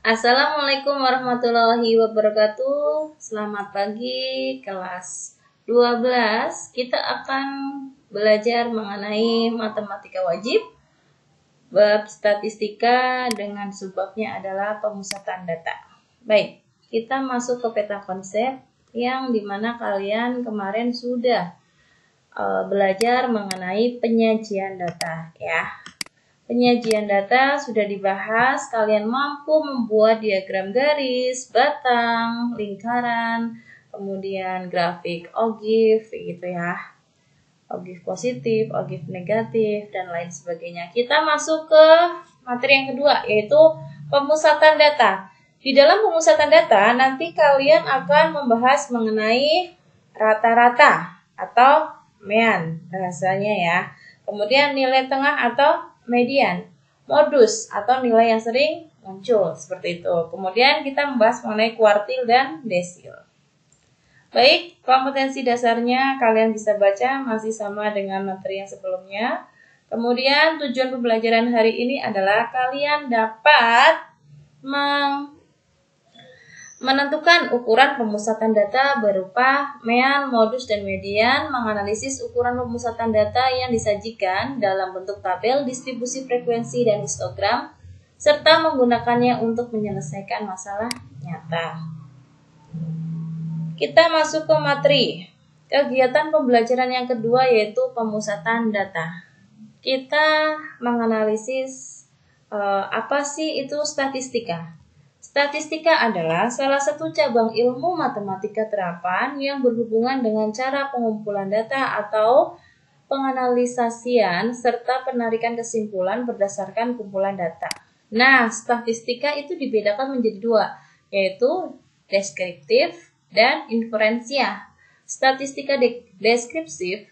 Assalamualaikum warahmatullahi wabarakatuh. Selamat pagi kelas 12. Kita akan belajar mengenai matematika wajib bab statistika dengan subbabnya adalah pemusatan data. Baik, kita masuk ke peta konsep yang dimana kalian kemarin sudah belajar mengenai penyajian data ya. Penyajian data sudah dibahas, kalian mampu membuat diagram garis, batang, lingkaran, kemudian grafik OGIF gitu ya. OGIF positif, OGIF negatif, dan lain sebagainya. Kita masuk ke materi yang kedua, yaitu pemusatan data. Di dalam pemusatan data, nanti kalian akan membahas mengenai rata-rata atau mean bahasanya ya. Kemudian nilai tengah atau median, modus atau nilai yang sering muncul seperti itu. Kemudian kita membahas mengenai kuartil dan desil. Baik, kompetensi dasarnya kalian bisa baca masih sama dengan materi yang sebelumnya. Kemudian tujuan pembelajaran hari ini adalah kalian dapat menentukan ukuran pemusatan data berupa mean, modus, dan median, menganalisis ukuran pemusatan data yang disajikan dalam bentuk tabel, distribusi frekuensi, dan histogram, serta menggunakannya untuk menyelesaikan masalah nyata. Kita masuk ke materi. Kegiatan pembelajaran yang kedua yaitu pemusatan data. Kita menganalisis apa sih itu statistika. Statistika adalah salah satu cabang ilmu matematika terapan yang berhubungan dengan cara pengumpulan data atau penganalisasian serta penarikan kesimpulan berdasarkan kumpulan data. Nah, statistika itu dibedakan menjadi dua, yaitu deskriptif dan inferensia. Statistika deskripsi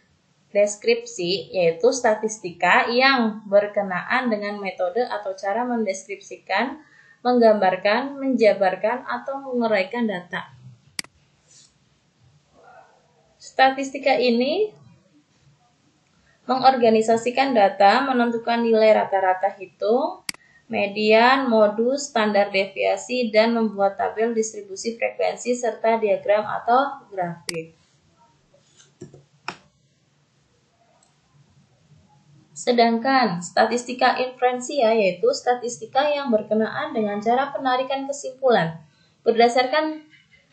yaitu statistika yang berkenaan dengan metode atau cara mendeskripsikan, menggambarkan, menjabarkan, atau menguraikan data. Statistika ini mengorganisasikan data, menentukan nilai rata-rata hitung, median, modus, standar deviasi, dan membuat tabel distribusi frekuensi serta diagram atau grafik. Sedangkan statistika inferensia yaitu statistika yang berkenaan dengan cara penarikan kesimpulan berdasarkan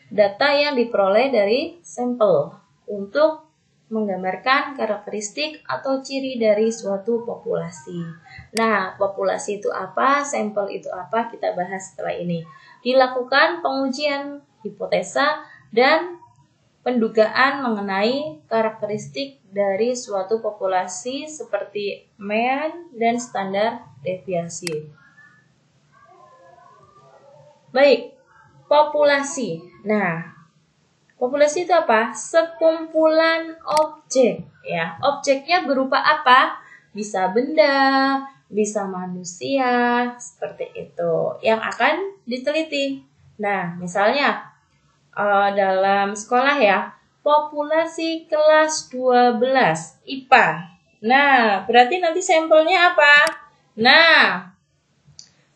data yang diperoleh dari sampel untuk menggambarkan karakteristik atau ciri dari suatu populasi. Nah, populasi itu apa, sampel itu apa, kita bahas setelah ini. Dilakukan pengujian hipotesa dan pendugaan mengenai karakteristik dari suatu populasi seperti mean dan standar deviasi. Baik, populasi. Nah, populasi itu apa? Sekumpulan objek, ya. Objeknya berupa apa? Bisa benda, bisa manusia, seperti itu yang akan diteliti. Nah, misalnya dalam sekolah ya, populasi kelas 12 IPA. Nah, berarti nanti sampelnya apa? Nah,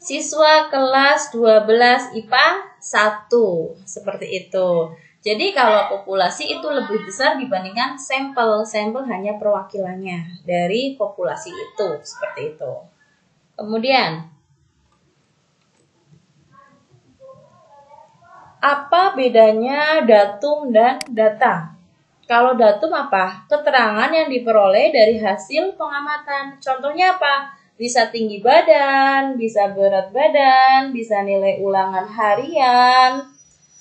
siswa kelas 12 IPA 1, seperti itu. Jadi kalau populasi itu lebih besar dibandingkan sampel. Sampel hanya perwakilannya dari populasi itu, seperti itu. Kemudian, apa bedanya datum dan data? Kalau datum apa? Keterangan yang diperoleh dari hasil pengamatan. Contohnya apa? Bisa tinggi badan, bisa berat badan, bisa nilai ulangan harian.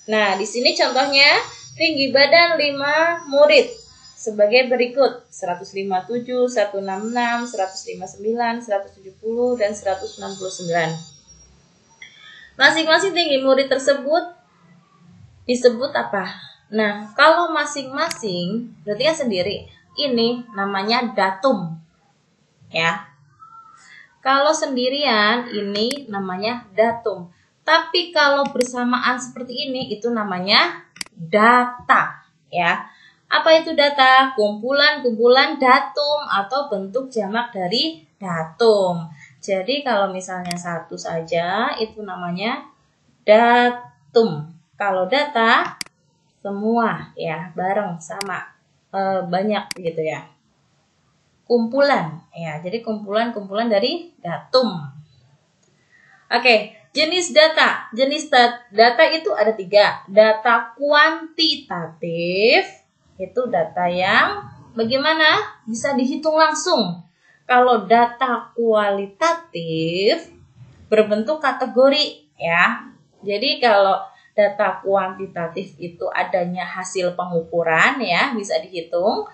Nah, di sini contohnya tinggi badan 5 murid sebagai berikut: 157, 166, 159, 170, dan 169. Masing-masing tinggi murid tersebut disebut apa? Nah, kalau masing-masing berarti kan sendiri. Ini namanya datum. Ya. Kalau sendirian ini namanya datum. Tapi kalau bersamaan seperti ini itu namanya data, ya. Apa itu data? Kumpulan-kumpulan datum atau bentuk jamak dari datum. Jadi kalau misalnya satu saja itu namanya datum. Kalau data semua ya, bareng sama banyak gitu ya. Kumpulan ya, jadi kumpulan dari datum. Oke, jenis data. Jenis data itu ada 3. Data kuantitatif, itu data yang bagaimana? Bisa dihitung langsung. Kalau data kualitatif, berbentuk kategori ya. Jadi kalau data kuantitatif itu adanya hasil pengukuran ya, bisa dihitung.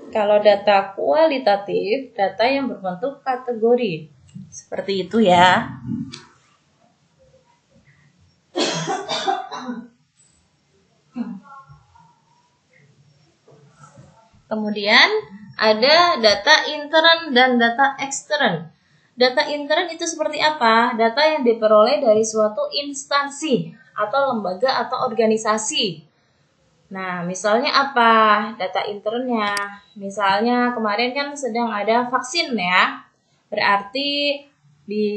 Kalau data kualitatif, data yang berbentuk kategori. Seperti itu ya. Kemudian ada data intern dan data ekstern. Data intern itu seperti apa? Data yang diperoleh dari suatu instansi atau lembaga atau organisasi. Nah, misalnya apa data internnya? Misalnya kemarin kan sedang ada vaksin ya. Berarti di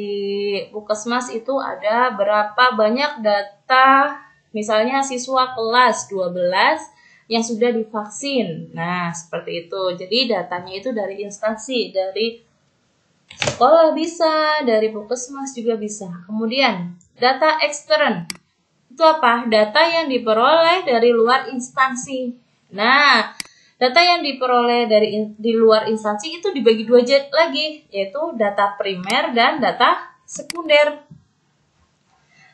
Puskesmas itu ada berapa banyak data, misalnya siswa kelas 12 yang sudah divaksin. Nah, seperti itu. Jadi datanya itu dari instansi, dari sekolah bisa, dari Puskesmas juga bisa. Kemudian, data ekstern. Itu apa? Data yang diperoleh dari luar instansi. Nah, data yang diperoleh di luar instansi itu dibagi 2 lagi, yaitu data primer dan data sekunder.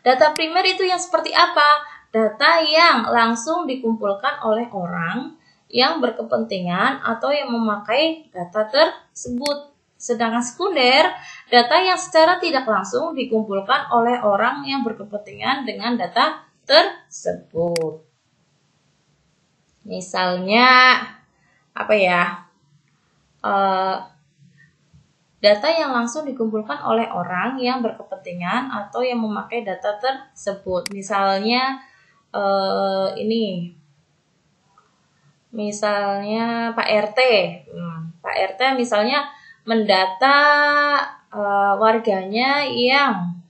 Data primer itu yang seperti apa? Data yang langsung dikumpulkan oleh orang yang berkepentingan atau yang memakai data tersebut. Sedangkan sekunder, data yang secara tidak langsung dikumpulkan oleh orang yang berkepentingan dengan data tersebut. Misalnya, apa ya? Data yang langsung dikumpulkan oleh orang yang berkepentingan atau yang memakai data tersebut. Misalnya, misalnya Pak RT. Pak RT misalnya mendata warganya yang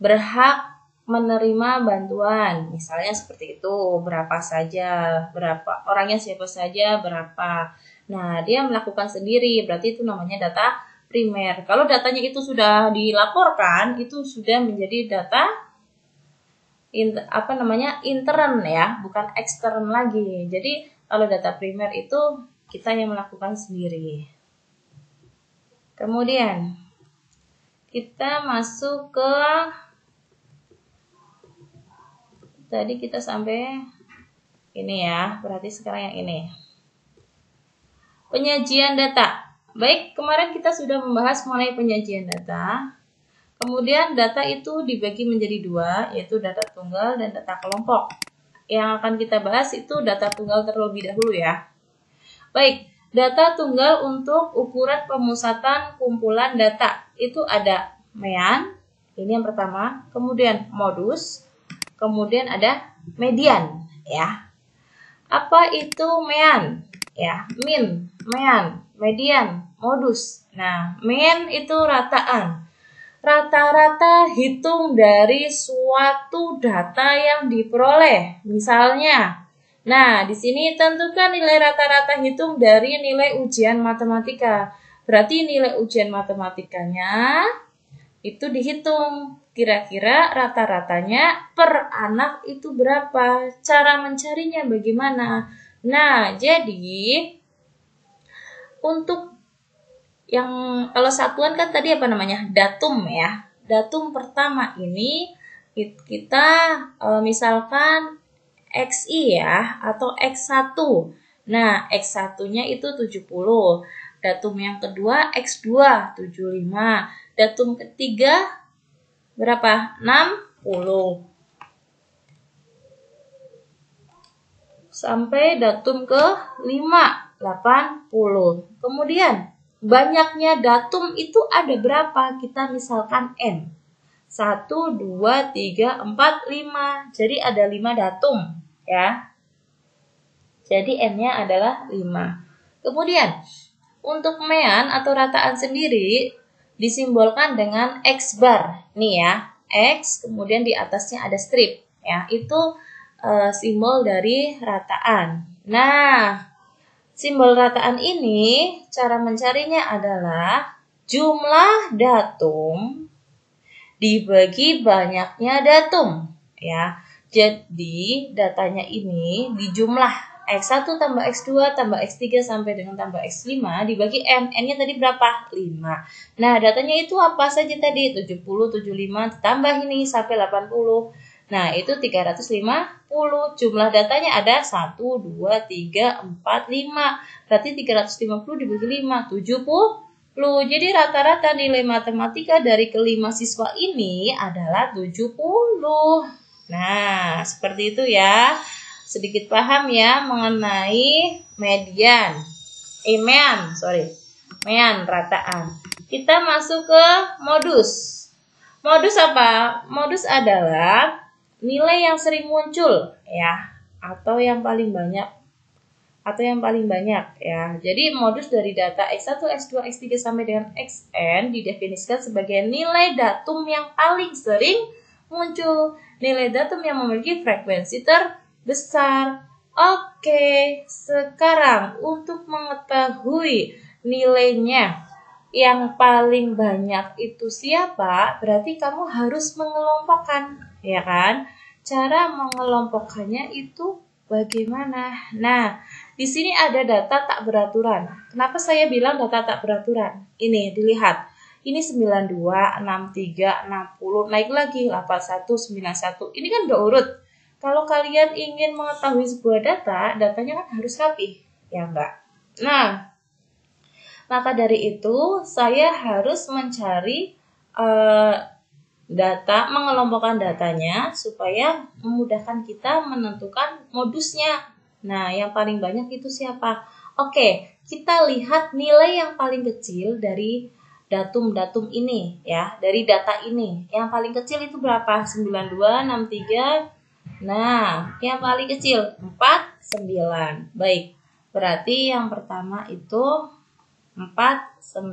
berhak menerima bantuan, misalnya seperti itu, berapa saja, berapa orangnya, siapa saja, berapa. Nah, dia melakukan sendiri, berarti itu namanya data primer. Kalau datanya itu sudah dilaporkan, itu sudah menjadi data intern ya, bukan ekstern lagi. Jadi kalau data primer itu kita yang melakukan sendiri. Kemudian kita masuk ke, tadi kita sampai ini ya, berarti sekarang yang ini. Penyajian data. Baik, kemarin kita sudah membahas mengenai penyajian data. Kemudian data itu dibagi menjadi 2, yaitu data tunggal dan data kelompok. Yang akan kita bahas itu data tunggal terlebih dahulu ya. Baik, data tunggal untuk ukuran pemusatan kumpulan data. Itu ada mean, ini yang pertama, kemudian modus, kemudian ada median ya. Apa itu mean? Ya, min, mean, median, modus. Nah, mean itu rataan. Rata-rata hitung dari suatu data yang diperoleh. Misalnya, nah di sini tentukan nilai rata-rata hitung dari nilai ujian matematika. Berarti nilai ujian matematikanya itu dihitung. Kira-kira rata-ratanya per anak itu berapa? Cara mencarinya bagaimana? Nah, jadi untuk yang kalau satuan kan tadi apa namanya? Datum ya. Datum pertama ini kita misalkan XI ya atau X1. Nah, X1-nya itu 70. Datum yang kedua X2 75. Datum ketiga berapa? 60. Sampai datum ke-5 80. Kemudian banyaknya datum itu ada berapa? Kita misalkan N. 1, 2, 3, 4, 5. Jadi ada 5 datum ya. Jadi N-nya adalah 5. Kemudian untuk mean atau rataan sendiri disimbolkan dengan X bar. Nih ya, X kemudian di atasnya ada strip ya. Itu simbol dari rataan. Nah, simbol rataan ini cara mencarinya adalah jumlah datum dibagi banyaknya datum ya. Jadi datanya ini dijumlah X1 tambah X2 tambah X3 sampai dengan tambah X5 dibagi N. N-nya tadi berapa? 5. Nah, datanya itu apa saja tadi? 70, 75, tambah ini sampai 80. Nah, itu 350. Jumlah datanya ada 1, 2, 3, 4, 5. Berarti 350 dibagi 5, 70. Jadi rata-rata nilai matematika dari kelima siswa ini adalah 70. Nah, seperti itu ya. Sedikit paham ya mengenai median. Mean, rataan. Kita masuk ke modus. Modus apa? Modus adalah nilai yang sering muncul ya, atau yang paling banyak ya. Jadi modus dari data X1, X2, X3 sampai dengan Xn didefinisikan sebagai nilai datum yang paling sering muncul, nilai datum yang memiliki frekuensi terbesar. Oke, sekarang untuk mengetahui nilainya yang paling banyak itu siapa, berarti kamu harus mengelompokkan, ya kan? Cara mengelompokkannya itu bagaimana? Nah, di sini ada data tak beraturan. Kenapa saya bilang data tak beraturan? Ini dilihat. Ini 92, 63, 60, naik lagi 81, 91. Ini kan udah urut. Kalau kalian ingin mengetahui sebuah data, datanya kan harus rapi, ya enggak? Nah, maka dari itu saya harus mencari data, mengelompokkan datanya supaya memudahkan kita menentukan modusnya. Nah, yang paling banyak itu siapa? Oke, kita lihat nilai yang paling kecil dari datum-datum ini ya, dari data ini. Yang paling kecil itu berapa? 92, 63. Nah, yang paling kecil 49. Baik. Berarti yang pertama itu 49.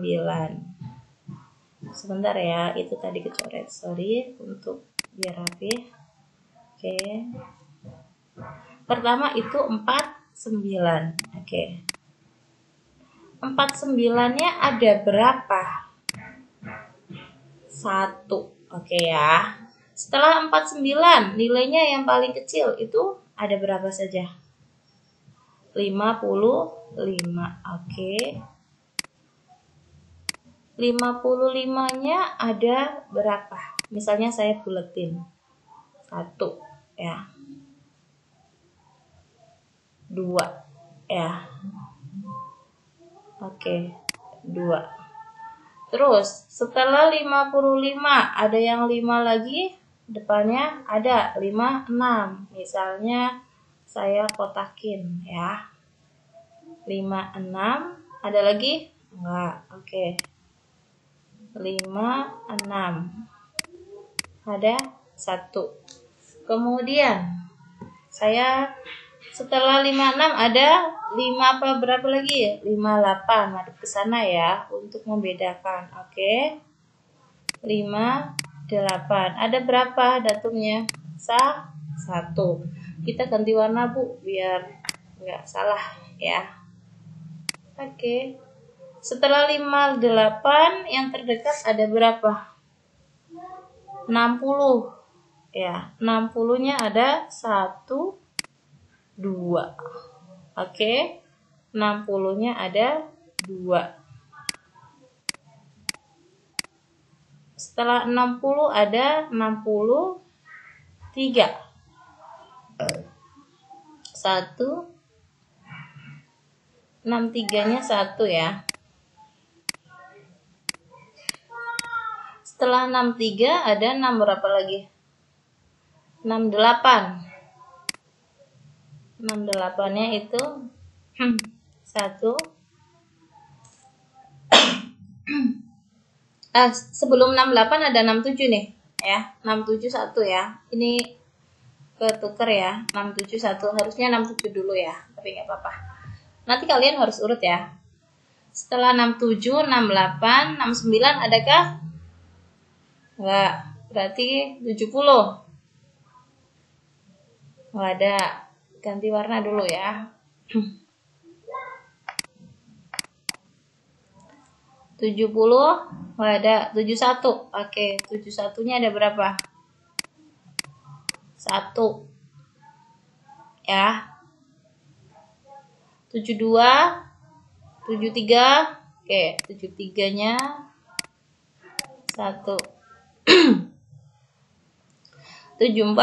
Sebentar ya, itu tadi kecoret. Sorry untuk biar rapi. Oke. Pertama itu 49. Oke. 49-nya ada berapa? 1. Oke ya. Setelah 49, nilainya yang paling kecil itu ada berapa saja? 55. Oke. 55-nya ada berapa? Misalnya saya buletin. 1 ya. 2 ya. Oke, 2. Terus setelah 55 ada yang 5 lagi, depannya ada 56. Misalnya saya kotakin ya. 56, ada lagi? Enggak. Oke. 56. Ada 1. Kemudian saya setelah 56 ada 5 apa berapa lagi? 58. Madep ke sana ya untuk membedakan. Oke. 58. Ada berapa datumnya? 1. Kita ganti warna, Bu, biar enggak salah ya. Oke. Setelah 58 yang terdekat ada berapa? 60. Ya, 60-nya ada 1, 2. Oke. 60-nya ada 2. Setelah 60 ada 63. 1. 63-nya 1 ya. Setelah 63 ada 6 berapa lagi? 68. 68-nya itu 1. Sebelum 68 ada 67 nih ya. 67 1 ya. Ini ketuker ya. 67 1. Harusnya 67 dulu ya. Tapi nggak apa-apa. Nanti kalian harus urut ya. Setelah 67, 68, 69 adakah? Enggak. Berarti 70. Enggak ada. Ganti warna dulu ya. 70 enggak ada. 71. Oke, 71-nya ada berapa? 1. Ya. 72, 73. Oke, 73-nya 1. 74,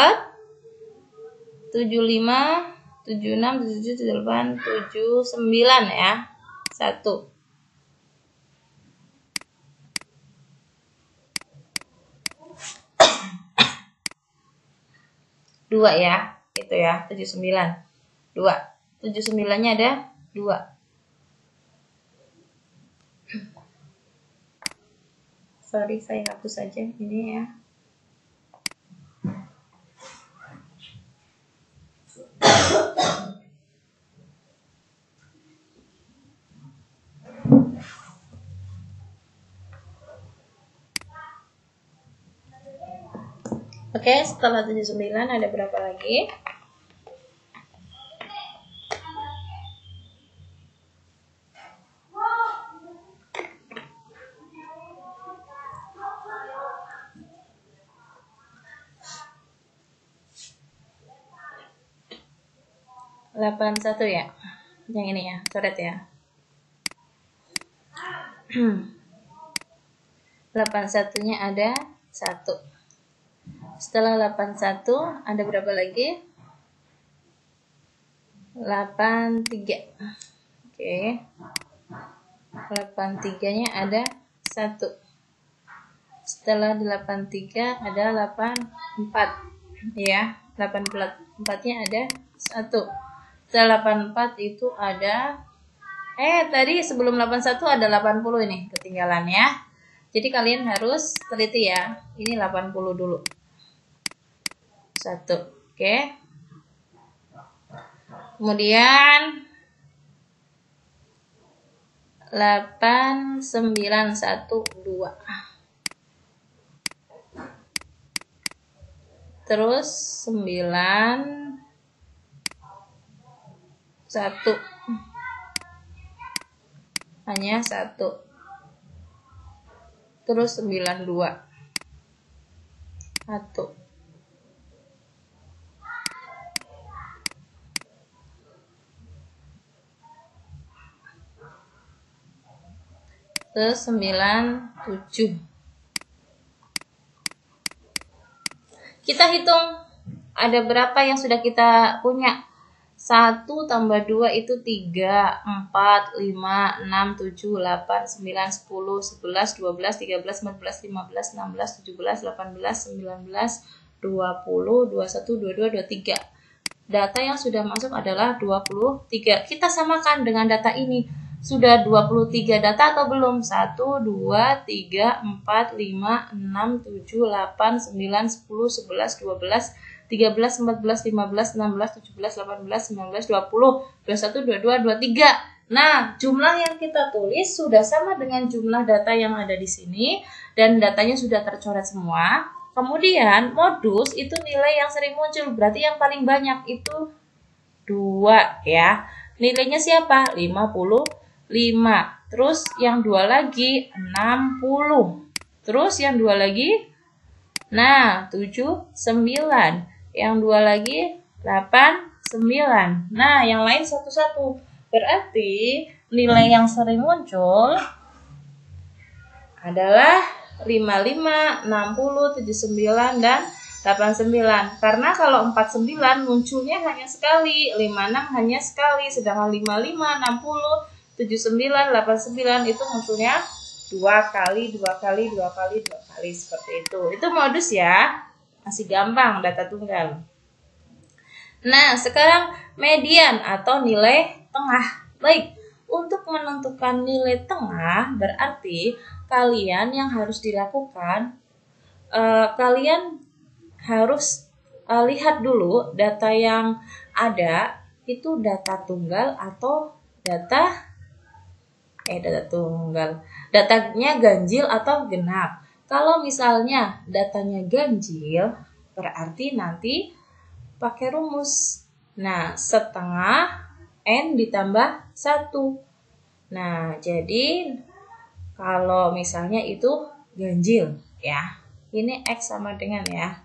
75, 76, 77, 78, 79 ya. 1. 2 ya. Itu ya, 79. 2. 79-nya ada 2. Sorry, saya hapus saja ini ya. Oke, setelah 79 ada berapa lagi? Delapan satu ya, yang ini ya, coret ya. 81-nya ada 1. Setelah 81 ada berapa lagi? 83. Oke. 83-nya ada 1. Setelah 83 ada 84. Ya, 84-nya ada 1. Setelah 84 itu ada tadi sebelum 81 ada 80 ini, ketinggalan ya. Jadi kalian harus teliti ya. Ini 80 dulu. 1. Oke. Kemudian 8, 9, 1, 2. Terus 9, 1. Hanya 1. Terus 92. 1. Terus 97. Kita hitung ada berapa yang sudah kita punya. 1 tambah 2 itu 3, 4, 5, 6, 7, 8, 9, 10, 11, 12, 13, 14, 15, 16, 17, 18, 19, 20, 21, 22, 23. Data yang sudah masuk adalah 23. Kita samakan dengan data ini. Sudah 23 data atau belum? 1, 2, 3, 4, 5, 6, 7, 8, 9, 10, 11, 12, 13, 14, 15, 16, 17, 18, 19, 20, 21, 22, 23. Nah, jumlah yang kita tulis sudah sama dengan jumlah data yang ada di sini dan datanya sudah tercoret semua. Kemudian modus itu nilai yang sering muncul, berarti yang paling banyak itu 2 ya. Nilainya siapa? 55. Terus yang 2 lagi 60. Terus yang 2 lagi 79. Yang 2 lagi 89. Nah, yang lain satu-satu. Berarti nilai yang sering muncul adalah 55, 60, 79, dan 89. Karena kalau 49 munculnya hanya sekali, 56 hanya sekali, sedangkan 55, 60, 79, 89 itu munculnya 2 kali, 2 kali, 2 kali, 2 kali, seperti itu. Itu modus ya. Masih gampang data tunggal. Nah, sekarang median atau nilai tengah. Baik, untuk menentukan nilai tengah berarti kalian yang harus dilakukan, kalian harus lihat dulu data yang ada itu data tunggal atau data Data tunggal. Datanya ganjil atau genap. Kalau misalnya datanya ganjil, berarti nanti pakai rumus. Nah, setengah N ditambah 1. Nah, jadi kalau misalnya itu ganjil ya. Ini X sama dengan ya.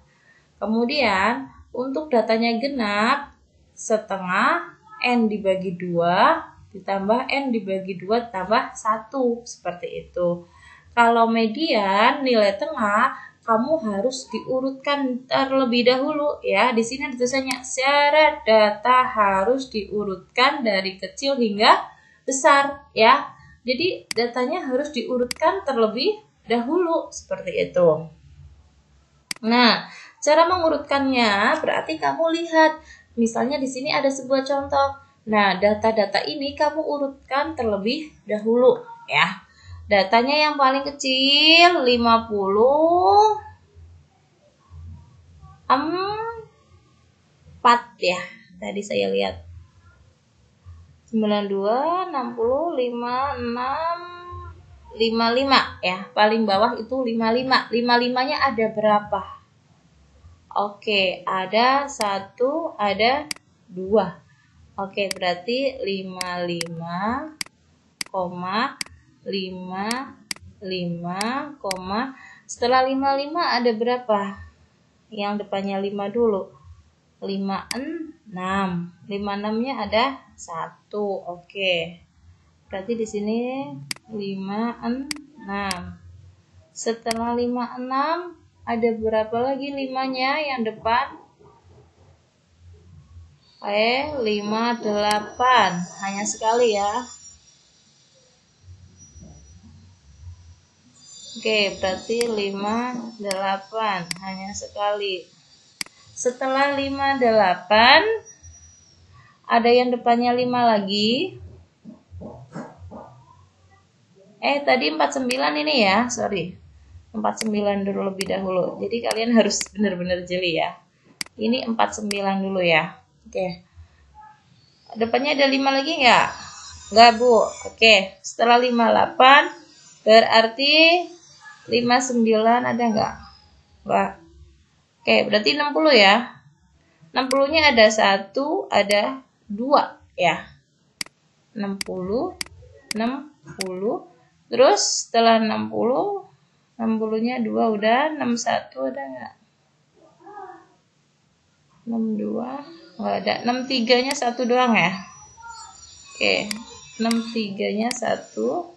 Kemudian untuk datanya genap, setengah N dibagi 2 ditambah N dibagi 2 tambah 1. Seperti itu. Kalau median, nilai tengah, kamu harus diurutkan terlebih dahulu ya. Di sini ada tulisannya syarat data harus diurutkan dari kecil hingga besar ya. Jadi datanya harus diurutkan terlebih dahulu seperti itu. Nah, cara mengurutkannya berarti kamu lihat, misalnya di sini ada sebuah contoh. Nah, data-data ini kamu urutkan terlebih dahulu ya. Datanya yang paling kecil 54 ya. Tadi saya lihat 92, 60, 56, 55 ya. Paling bawah itu 55. 55-nya ada berapa? Oke, ada 1, ada 2. Oke, berarti 55, 55, setelah 55 ada berapa? Yang depannya 5 dulu. 56. 56-nya ada 1. Oke. Berarti di sini 56. Setelah 56 ada berapa lagi 5-nya yang depan? 58. Hanya sekali ya. Oke, berarti 58 hanya sekali. Setelah 58 ada yang depannya 5 lagi. Tadi 49 ini ya, sorry. 49 dulu lebih dahulu. Jadi kalian harus benar-benar jeli ya. Ini 49 dulu ya. Oke. Depannya ada 5 lagi enggak? Enggak, Bu. Oke, setelah 58 berarti 59 ada enggak? Enggak. Oke, berarti 60 ya. 60-nya ada 1, ada 2 ya. 60, 60. Terus setelah 60, 60-nya 2 udah, 61 ada enggak? 62 enggak ada. 63-nya 1 doang ya. Oke, 63-nya 1.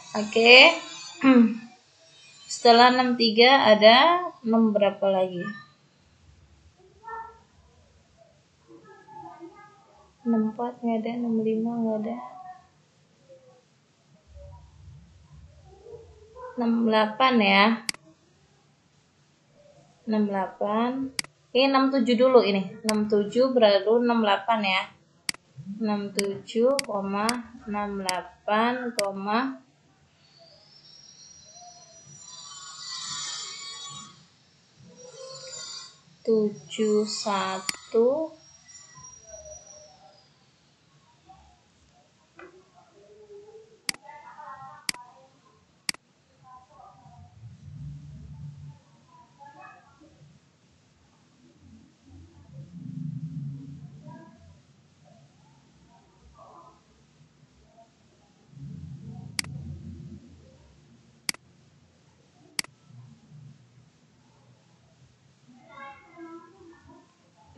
Oke. Setelah 63 ada 6 berapa lagi? 64 nggak ada, 65 nggak ada. 68 ya. 68. Ini 67 dulu ini. 67 baru 68 ya. 67, 68, 71.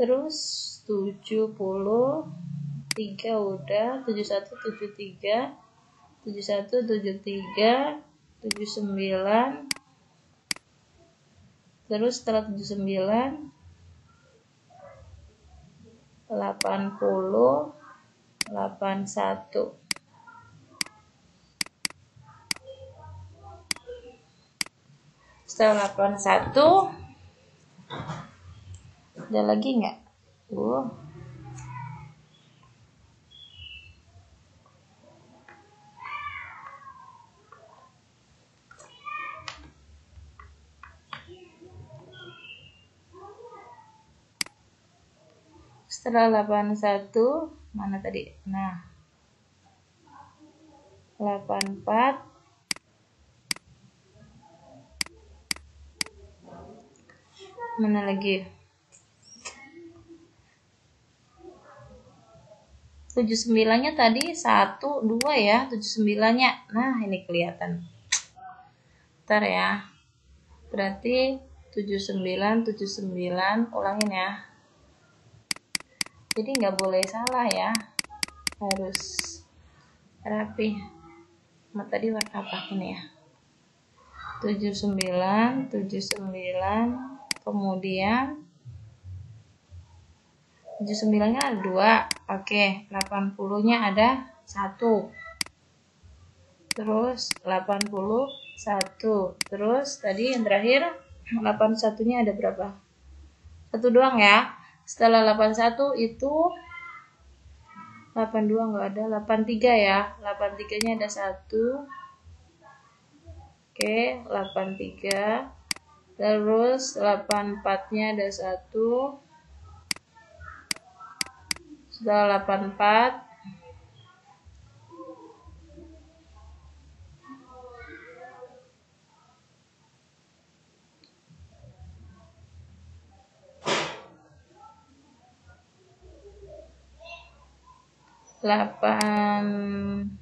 Terus 73 udah, 71, 73, 71, 73, 79. Terus setelah 79 80, 81. Setelah 81 ada lagi nggak? Setelah 81 mana tadi? Nah, 84. Mana lagi? 79-nya tadi 1, 2 ya, 79-nya. Nah, ini kelihatan. Bentar ya. Berarti 79, 79, ulangin ya. Jadi nggak boleh salah ya. Harus rapi. Tadi warna apa ini ya? 79, 79, kemudian 79-nya ada 2. Oke, 80-nya ada 1. Terus 81. Terus tadi yang terakhir 81-nya ada berapa? 1 doang ya. Setelah 81 itu 82 nggak ada, 83 ya. 83-nya ada 1. Oke, 83. Terus 84-nya ada 1. Setelah 84 89,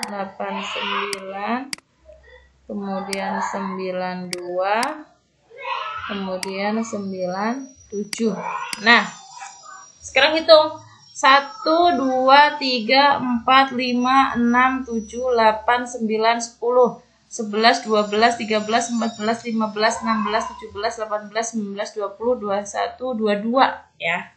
89, kemudian 92, kemudian 97. Nah, sekarang hitung. 1, 2, 3, 4, 5, 6, 7, 8, 9, 10, 11, 12, 13, 14, 15, 16, 17, 18, 19, 20, 21, 22 ya.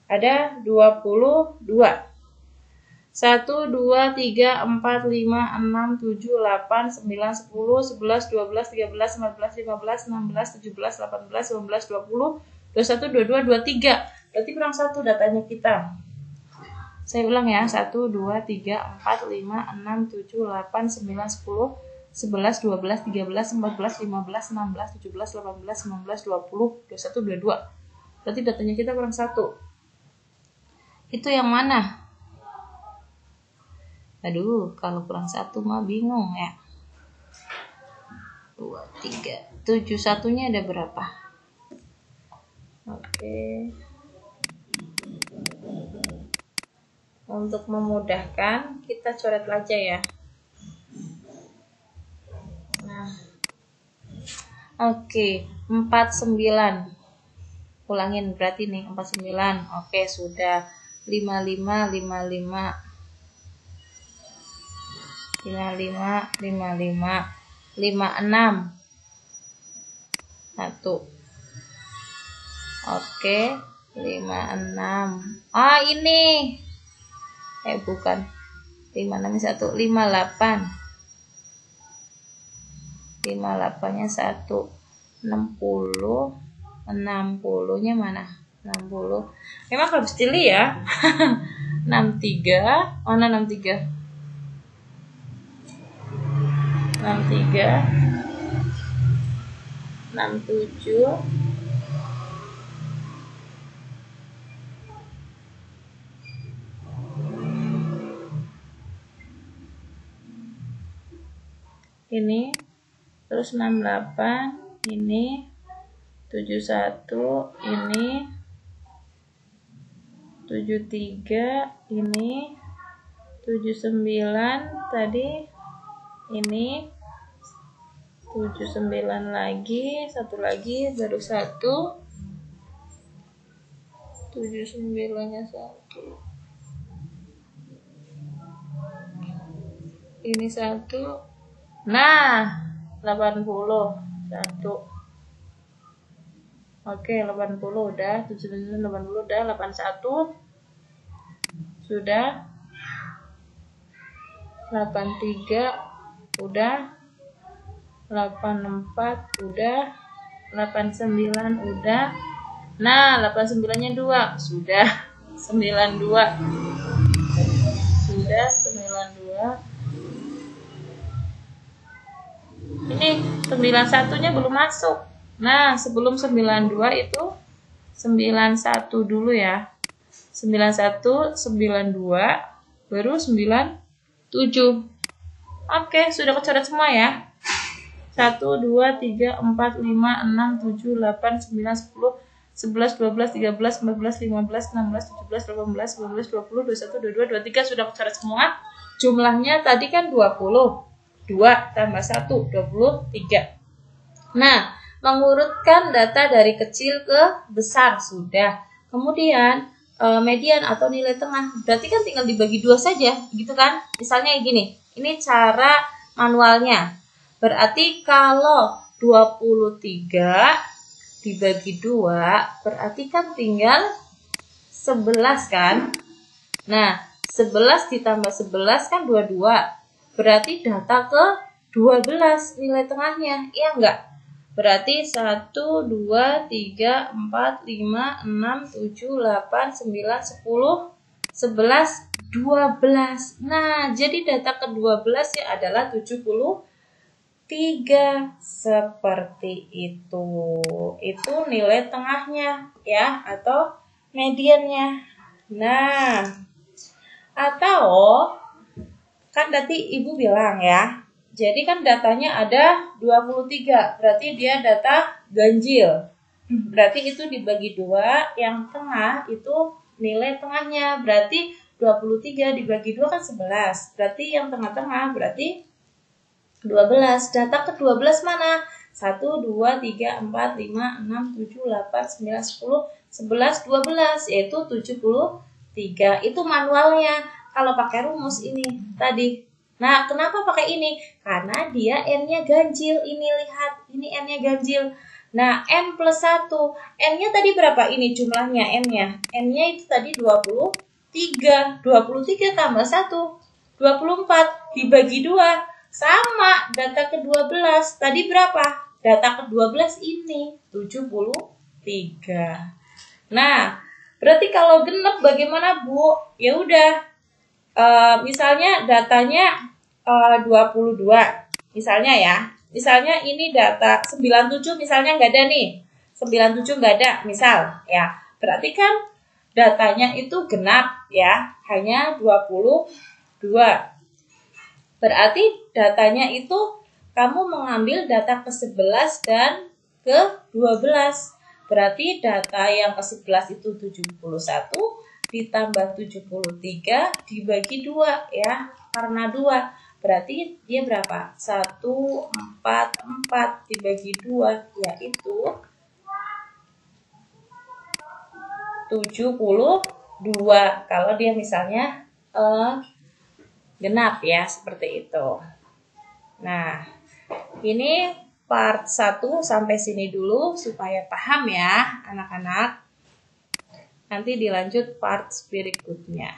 Ada 22. 1, 2, 3, 4, 5, 6, 7, 8, 9, 10, 11, 12, 13, 14, 15, 16, 17, 18, 19, 20, 21, 22, 23. Berarti kurang 1 datanya kita. Saya ulang ya. 1, 2, 3, 4, 5, 6, 7, 8, 9, 10, 11, 12, 13, 14, 15, 16, 17, 18, 19, 20, 21, 22. Berarti datanya kita kurang 1. Itu yang mana? Aduh, kalau kurang 1 mah bingung ya. 2, 3, 71-nya ada berapa? Oke. Untuk memudahkan, kita coret aja ya. Nah. Oke, 49. Ulangin berarti nih 49. Oke, sudah. 55, 55. 55, 55, 56. 1. Oke, 56. Ah, ini. Bukan. 56-nya 1, 58. 58-nya 1. 60. 60-nya mana? 60. Memang harus pilih ya. 63. Mana 63? 63. 67. Ini. Terus 68. Ini. 71. Ini. 73 ini, 79 tadi ini, 79 lagi, satu lagi baru 1, 79-nya 1, ini 1, nah 80 1. Oke, 80 udah, 79, 80 udah, 81 sudah, 83 udah, 84 udah, 89 udah. Nah, 89-nya 2 sudah, 92 sudah, 92. Ini 91-nya belum masuk. Nah, sebelum 92 itu 91 dulu ya. 91, 92, baru 93. 7. Oke, sudah kecoret semua ya. 1, 2, 3, 4, 5, 6, 7, 8, 9, 10, 11, 12, 13, 14, 15, 16, 17, 18, 19, 20, 21, 22, 23 sudah kecoret semua. Jumlahnya tadi kan 20. 2 tambah 1, 23. Nah, mengurutkan data dari kecil ke besar sudah. Kemudian median atau nilai tengah. Berarti kan tinggal dibagi 2 saja, gitu kan? Misalnya gini, ini cara manualnya. Berarti kalau 23 dibagi 2, berarti kan tinggal 11 kan? Nah, 11 ditambah 11 kan 22. Berarti data ke 12 nilai tengahnya, iya enggak? Berarti 1, 2, 3, 4, 5, 6, 7, 8, 9, 10, 11, 12. Nah, jadi data ke-12 ya adalah 73. Seperti itu. Itu nilai tengahnya ya, atau mediannya. Nah, atau kan tadi Ibu bilang ya, jadi kan datanya ada 23, berarti dia data ganjil. Berarti itu dibagi 2, yang tengah itu nilai tengahnya. Berarti 23 dibagi 2 kan 11. Berarti yang tengah-tengah berarti 12. Data ke-12 mana? 1, 2, 3, 4, 5, 6, 7, 8, 9, 10, 11, 12. Yaitu 73. Itu manualnya. Kalau pakai rumus ini tadi. Nah, kenapa pakai ini? Karena dia N-nya ganjil. Ini lihat, ini N-nya ganjil. Nah, N plus 1. N-nya tadi berapa ini jumlahnya N-nya? N-nya itu tadi 23. 23 tambah 1. 24 dibagi 2. Sama, data ke-12. Tadi berapa? Data ke-12 ini 73. Nah, berarti kalau genep bagaimana, Bu? Ya udah. Misalnya datanya 22 misalnya ya, misalnya ini data 97 misalnya nggak ada nih, 97 nggak ada misal ya, berarti kan datanya itu genap ya, hanya 22. Berarti datanya itu kamu mengambil data ke-11 dan ke-12. Berarti data yang ke-11 itu 71 ditambah 73 dibagi 2 ya, karena 2 berarti dia berapa? 144 dibagi 2 yaitu 72 kalau dia misalnya genap ya, seperti itu. Nah, ini part 1 sampai sini dulu supaya paham ya anak-anak. Nanti dilanjut part berikutnya.